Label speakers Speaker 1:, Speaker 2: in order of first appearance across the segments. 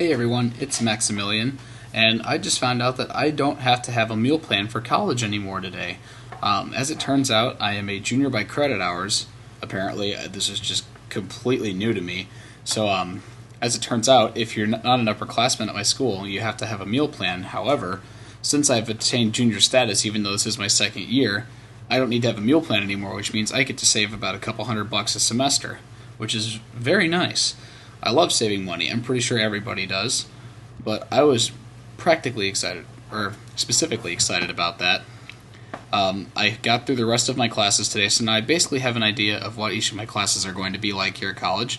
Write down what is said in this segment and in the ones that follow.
Speaker 1: Hey everyone, it's Maximilian, and I just found out that I don't have to have a meal plan for college anymore today. As it turns out, I am a junior by credit hours. Apparently, this is just completely new to me. So, as it turns out, if you're not an upperclassman at my school, you have to have a meal plan. However, since I've attained junior status, even though this is my second year, I don't need to have a meal plan anymore, which means I get to save about a couple $100 a semester, which is very nice. I love saving money. I'm pretty sure everybody does. But I was practically excited, or specifically excited about that. I got through the rest of my classes today, so now I basically have an idea of what each of my classes are going to be like here at college.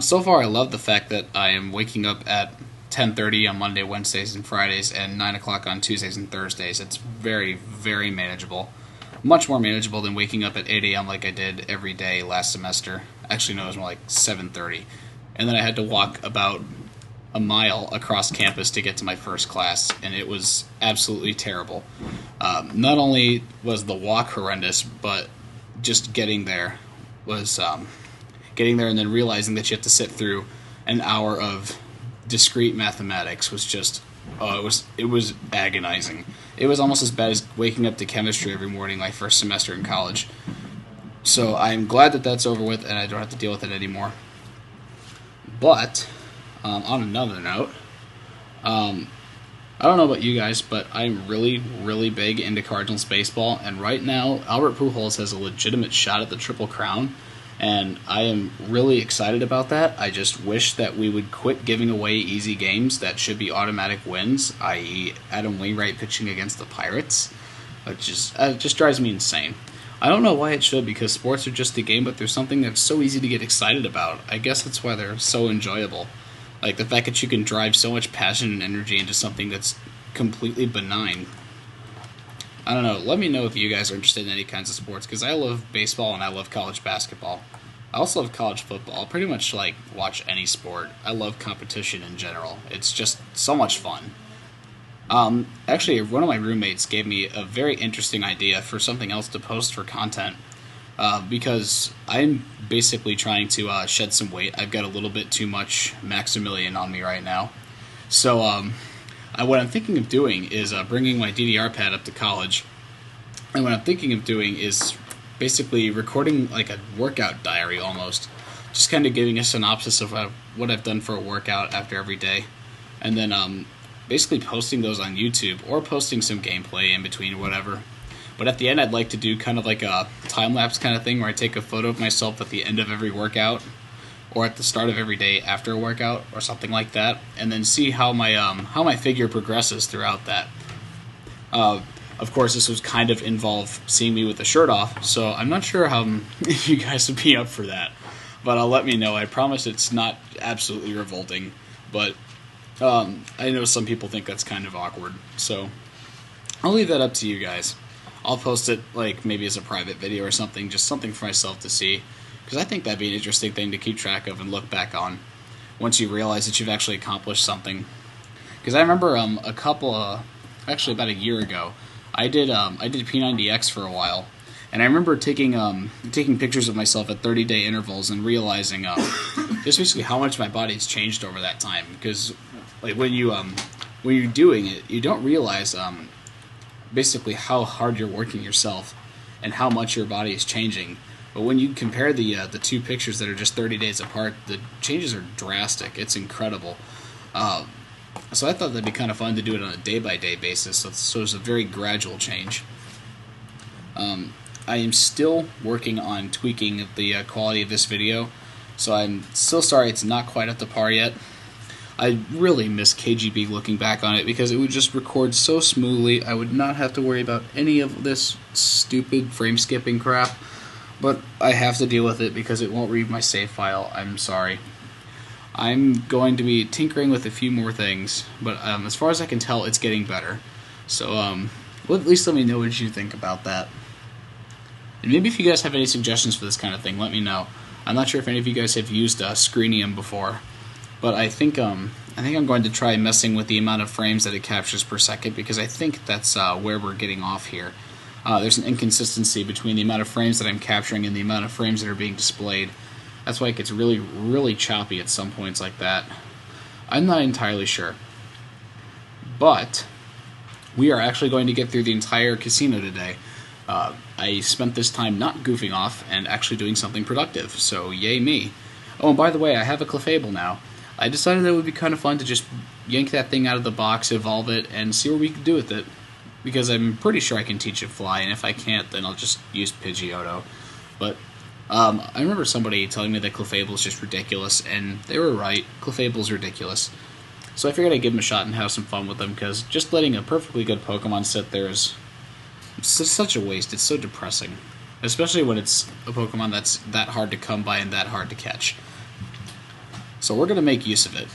Speaker 1: So far, I love the fact that I am waking up at 10:30 on Monday, Wednesdays, and Fridays, and 9 o'clock on Tuesdays and Thursdays. It's very, very manageable. Much more manageable than waking up at 8 a.m. like I did every day last semester. Actually, no, it was more like 7:30. And then I had to walk about a mile across campus to get to my first class, and it was absolutely terrible. Not only was the walk horrendous, but just getting there was getting there and then realizing that you have to sit through an hour of discrete mathematics was just it was agonizing. It was almost as bad as waking up to chemistry every morning my first semester in college. So I'm glad that that's over with and I don't have to deal with it anymore. But, on another note, I don't know about you guys, but I'm really, really big into Cardinals baseball, and right now, Albert Pujols has a legitimate shot at the Triple Crown, and I am really excited about that. I just wish that we would quit giving away easy games that should be automatic wins, i.e. Adam Wainwright pitching against the Pirates, which just drives me insane. I don't know why it should, because sports are just a game, but there's something that's so easy to get excited about. I guess that's why they're so enjoyable. Like the fact that you can drive so much passion and energy into something that's completely benign. I don't know. Let me know if you guys are interested in any kinds of sports, because I love baseball and I love college basketball. I also love college football. I'll pretty much watch any sport. I love competition in general. It's just so much fun. Actually, one of my roommates gave me a very interesting idea for something else to post for content, because I'm basically trying to shed some weight. I've got a little bit too much Maximilian on me right now. So what I'm thinking of doing is bringing my DDR pad up to college, and what I'm thinking of doing is basically recording like a workout diary almost, just kind of giving a synopsis of what I've done for a workout after every day, and then basically posting those on YouTube, or posting some gameplay in between or whatever. But at the end, I'd like to do kind of like a time-lapse kind of thing where I take a photo of myself at the end of every workout, or at the start of every day after a workout, or something like that, and then see how my figure progresses throughout that. Of course, this would kind of involve seeing me with the shirt off, so I'm not sure if you guys would be up for that. But let me know. I promise it's not absolutely revolting, but I know some people think that's kind of awkward, so I'll leave that up to you guys. I'll post it maybe as a private video or something, just something for myself to see, because I think that'd be an interesting thing to keep track of and look back on once you realize that you've actually accomplished something. Because I remember actually about a year ago, I did P90X for a while, and I remember taking pictures of myself at 30-day intervals and realizing just basically how much my body's changed over that time. Because when you're doing it, you don't realize basically how hard you're working yourself and how much your body is changing. But when you compare the two pictures that are just 30 days apart, the changes are drastic. It's incredible. So I thought that'd be kind of fun to do it on a day-by-day basis. So it's a very gradual change. I am still working on tweaking the quality of this video, so I'm still sorry it's not quite up to par yet. I really miss KGB looking back on it, because it would just record so smoothly. I would not have to worry about any of this stupid frame skipping crap, but I have to deal with it because it won't read my save file. I'm sorry. I'm going to be tinkering with a few more things, but as far as I can tell, it's getting better. So at least let me know what you think about that. And maybe if you guys have any suggestions for this kind of thing, let me know. I'm not sure if any of you guys have used Screenium before, but I think I'm going to try messing with the amount of frames that it captures per second, because I think that's where we're getting off here. There's an inconsistency between the amount of frames that I'm capturing and the amount of frames that are being displayed. That's why it gets really, really choppy at some points like that. I'm not entirely sure. But we are actually going to get through the entire casino today. I spent this time not goofing off and actually doing something productive, so yay me. Oh, and by the way, I have a Clefable now. I decided that it would be kind of fun to just yank that thing out of the box, evolve it, and see what we can do with it. Because I'm pretty sure I can teach it Fly, and if I can't, then I'll just use Pidgeotto. But I remember somebody telling me that Clefable's just ridiculous, and they were right. Clefable's ridiculous. So I figured I'd give them a shot and have some fun with them, because just letting a perfectly good Pokemon sit there is such a waste. It's so depressing. Especially when it's a Pokemon that's that hard to come by and that hard to catch. So we're going to make use of it.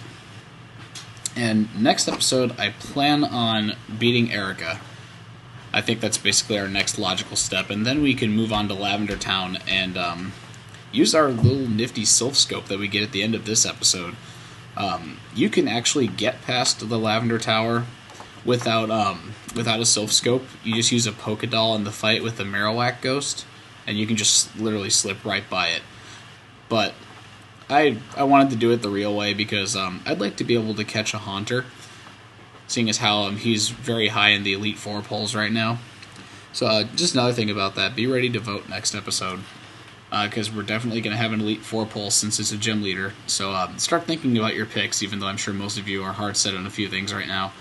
Speaker 1: And next episode, I plan on beating Erica. I think that's basically our next logical step, and then we can move on to Lavender Town and use our little nifty Sylph Scope that we get at the end of this episode. You can actually get past the Lavender Tower without a Sylph Scope. You just use a Pokédoll in the fight with the Marowak Ghost, and you can just literally slip right by it. But I wanted to do it the real way because I'd like to be able to catch a Haunter, seeing as how he's very high in the Elite Four polls right now. So just another thing about that, be ready to vote next episode, because we're definitely going to have an Elite Four poll since it's a gym leader. So start thinking about your picks, even though I'm sure most of you are hard set on a few things right now.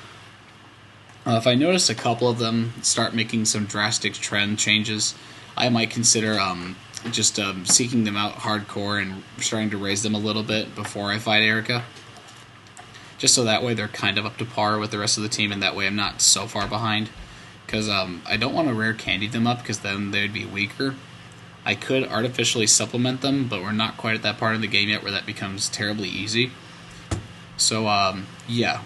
Speaker 1: If I notice a couple of them start making some drastic trend changes, I might consider just seeking them out hardcore and starting to raise them a little bit before I fight Erica. Just so that way they're kind of up to par with the rest of the team, and that way I'm not so far behind. Because I don't want to rare candy them up, because then they would be weaker. I could artificially supplement them, but we're not quite at that part of the game yet where that becomes terribly easy. So, yeah.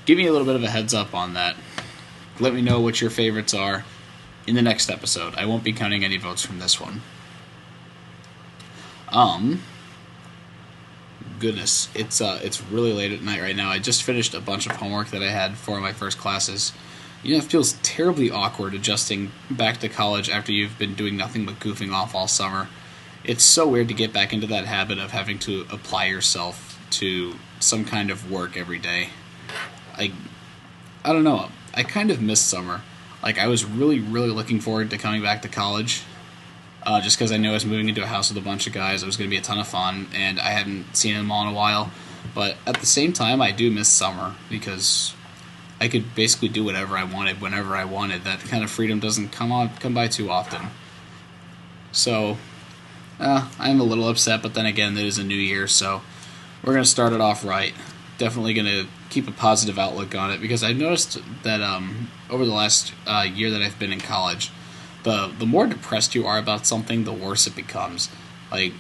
Speaker 1: Give me a little bit of a heads up on that. Let me know what your favorites are in the next episode. I won't be counting any votes from this one. Goodness, it's really late at night right now. I just finished a bunch of homework that I had for my first classes. You know, it feels terribly awkward adjusting back to college after you've been doing nothing but goofing off all summer. It's so weird to get back into that habit of having to apply yourself to some kind of work every day. I don't know. I kind of miss summer. Like, I was really, really looking forward to coming back to college. Just because I knew I was moving into a house with a bunch of guys. It was going to be a ton of fun, and I hadn't seen them all in a while. But at the same time, I do miss summer, because I could basically do whatever I wanted, whenever I wanted. That kind of freedom doesn't come by too often. So, I'm a little upset, but then again, it is a new year, so we're going to start it off right. Definitely going to keep a positive outlook on it, because I've noticed that over the last year that I've been in college, the more depressed you are about something, the worse it becomes. Like,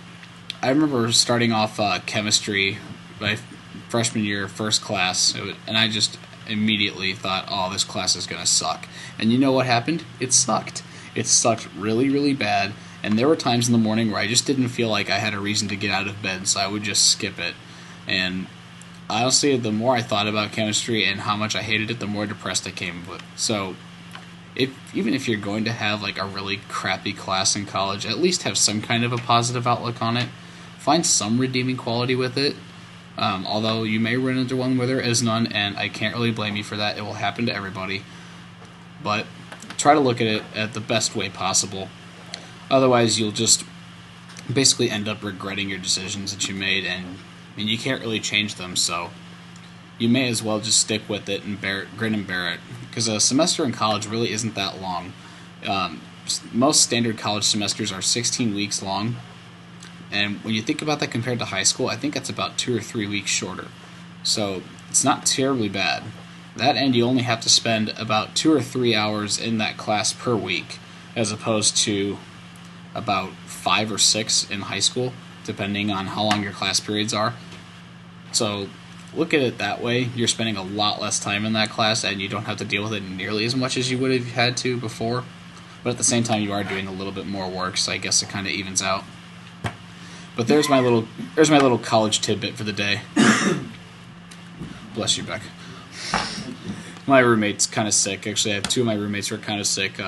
Speaker 1: I remember starting off chemistry my freshman year, first class, and I just immediately thought, oh, this class is going to suck. And you know what happened? It sucked. It sucked really, really bad, and there were times in the morning where I just didn't feel like I had a reason to get out of bed, so I would just skip it. And honestly, the more I thought about chemistry and how much I hated it, the more depressed I came. So, even if you're going to have like a really crappy class in college, at least have some kind of a positive outlook on it. Find some redeeming quality with it. Although you may run into one where there is none, and I can't really blame you for that. It will happen to everybody. But try to look at it at the best way possible. Otherwise, you'll just basically end up regretting your decisions that you made, and you can't really change them, so you may as well just stick with it and grin and bear it. Because a semester in college really isn't that long. Most standard college semesters are 16 weeks long, and when you think about that compared to high school, I think that's about 2 or 3 weeks shorter. So it's not terribly bad. That end, you only have to spend about 2 or 3 hours in that class per week, as opposed to about 5 or 6 in high school, depending on how long your class periods are. So look at it that way. You're spending a lot less time in that class, and you don't have to deal with it nearly as much as you would have had to before. But at the same time, you are doing a little bit more work, so I guess it kind of evens out. But there's my little college tidbit for the day. Bless you, Beck. My roommate's kind of sick. Actually, I have 2 of my roommates who are kind of sick.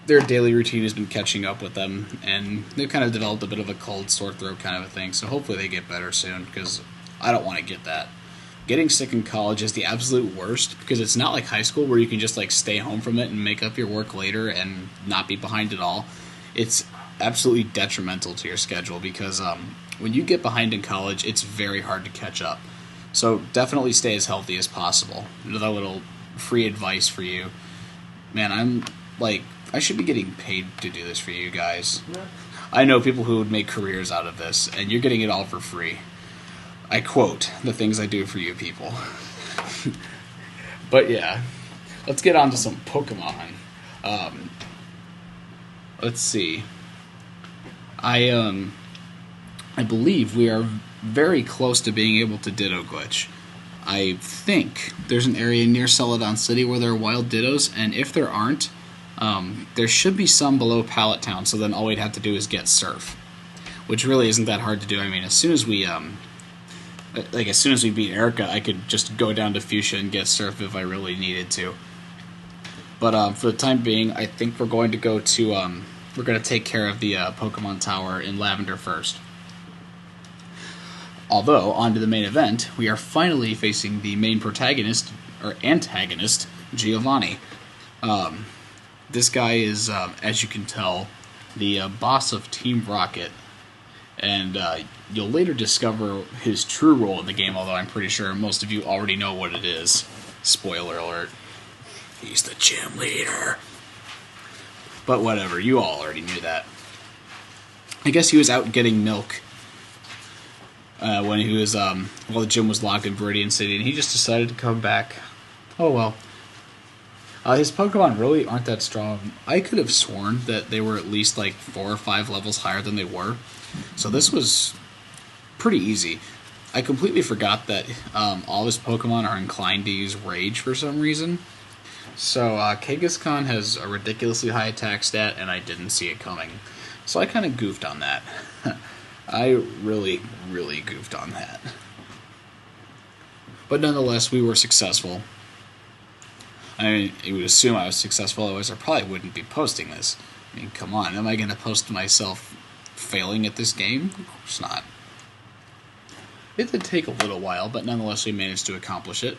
Speaker 1: Their daily routine has been catching up with them, and they've kind of developed a bit of a cold, sore throat kind of a thing. So hopefully they get better soon, because I don't want to get that. Getting sick in college is the absolute worst because it's not like high school where you can just like stay home from it and make up your work later and not be behind at all. It's absolutely detrimental to your schedule because when you get behind in college, it's very hard to catch up. So definitely stay as healthy as possible. Another little free advice for you. Man, I should be getting paid to do this for you guys. Yeah. I know people who would make careers out of this, and you're getting it all for free. I quote the things I do for you people. But yeah, let's get on to some Pokemon. Let's see. I believe we are very close to being able to Ditto Glitch. I think there's an area near Celadon City where there are wild Dittos, and if there aren't, there should be some below Pallet Town, so then all we'd have to do is get Surf, which really isn't that hard to do. I mean, as soon as we beat Erica, I could just go down to Fuchsia and get Surf if I really needed to. But for the time being, I think we're going to go to we're going to take care of the Pokemon Tower in Lavender first. Although, on to the main event, we are finally facing the main protagonist, or antagonist, Giovanni. This guy is, as you can tell, the boss of Team Rocket, and you'll later discover his true role in the game, although I'm pretty sure most of you already know what it is. Spoiler alert. He's the gym leader. But whatever, you all already knew that. I guess he was out getting milk when he was, while the gym was locked in Viridian City, and he just decided to come back. Oh well. His Pokemon really aren't that strong. I could have sworn that they were at least like 4 or 5 levels higher than they were. So this was pretty easy. I completely forgot that all his Pokemon are inclined to use Rage for some reason. So Kangaskhan has a ridiculously high attack stat, and I didn't see it coming. So I kind of goofed on that. I really, really goofed on that. But nonetheless, we were successful. I mean, you would assume I was successful, otherwise I probably wouldn't be posting this. I mean, come on, am I going to post myself failing at this game? Of course not. It did take a little while, but nonetheless we managed to accomplish it.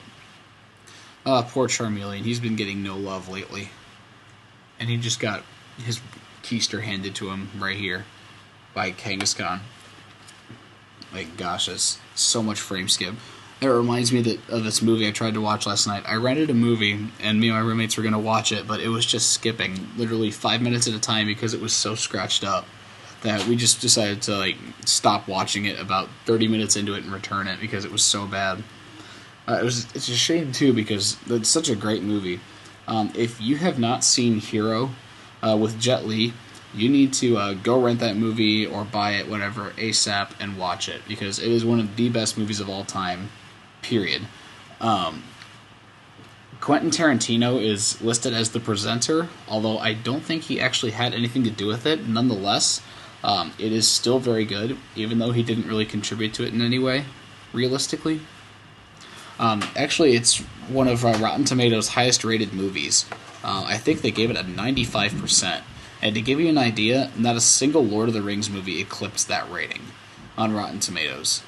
Speaker 1: Poor Charmeleon, he's been getting no love lately. And he just got his keister handed to him right here by Kangaskhan. Like, gosh, that's so much frame skip. It reminds me of this movie I tried to watch last night. I rented a movie, and me and my roommates were going to watch it, but it was just skipping literally 5 minutes at a time because it was so scratched up that we just decided to like stop watching it about 30 minutes into it and return it because it was so bad. It's a shame, too, because it's such a great movie. If you have not seen Hero with Jet Li, you need to go rent that movie or buy it, whatever, ASAP, and watch it, because it is one of the best movies of all time, period. Quentin Tarantino is listed as the presenter, although I don't think he actually had anything to do with it. Nonetheless, it is still very good, even though he didn't really contribute to it in any way, realistically. Actually, it's one of Rotten Tomatoes' highest rated movies. I think they gave it a 95%. And to give you an idea, not a single Lord of the Rings movie eclipsed that rating on Rotten Tomatoes.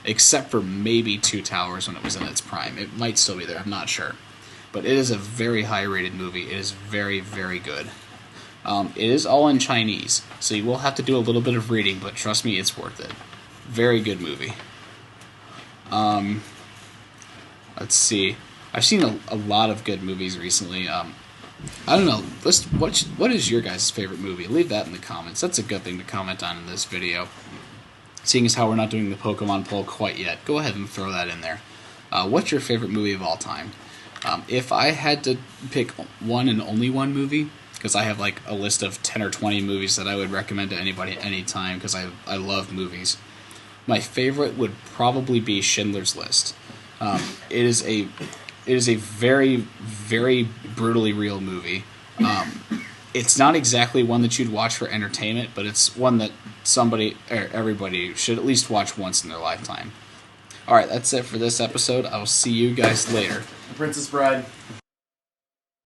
Speaker 1: Except for maybe Two Towers when it was in its prime. It might still be there, I'm not sure. But it is a very high rated movie. It is very, very good. It is all in Chinese, so you will have to do a little bit of reading, but trust me, it's worth it. Very good movie. Let's see. I've seen a lot of good movies recently. I don't know. What is your guys' favorite movie? Leave that in the comments. That's a good thing to comment on in this video. Seeing as how we're not doing the Pokemon poll quite yet, go ahead and throw that in there. What's your favorite movie of all time? If I had to pick one and only one movie, because I have like a list of 10 or 20 movies that I would recommend to anybody at any time, because I love movies, my favorite would probably be Schindler's List. It is a very, very brutally real movie. It's not exactly one that you'd watch for entertainment, but it's one that everybody should at least watch once in their lifetime. Alright, that's it for this episode. I will see you guys later.
Speaker 2: Princess Bride.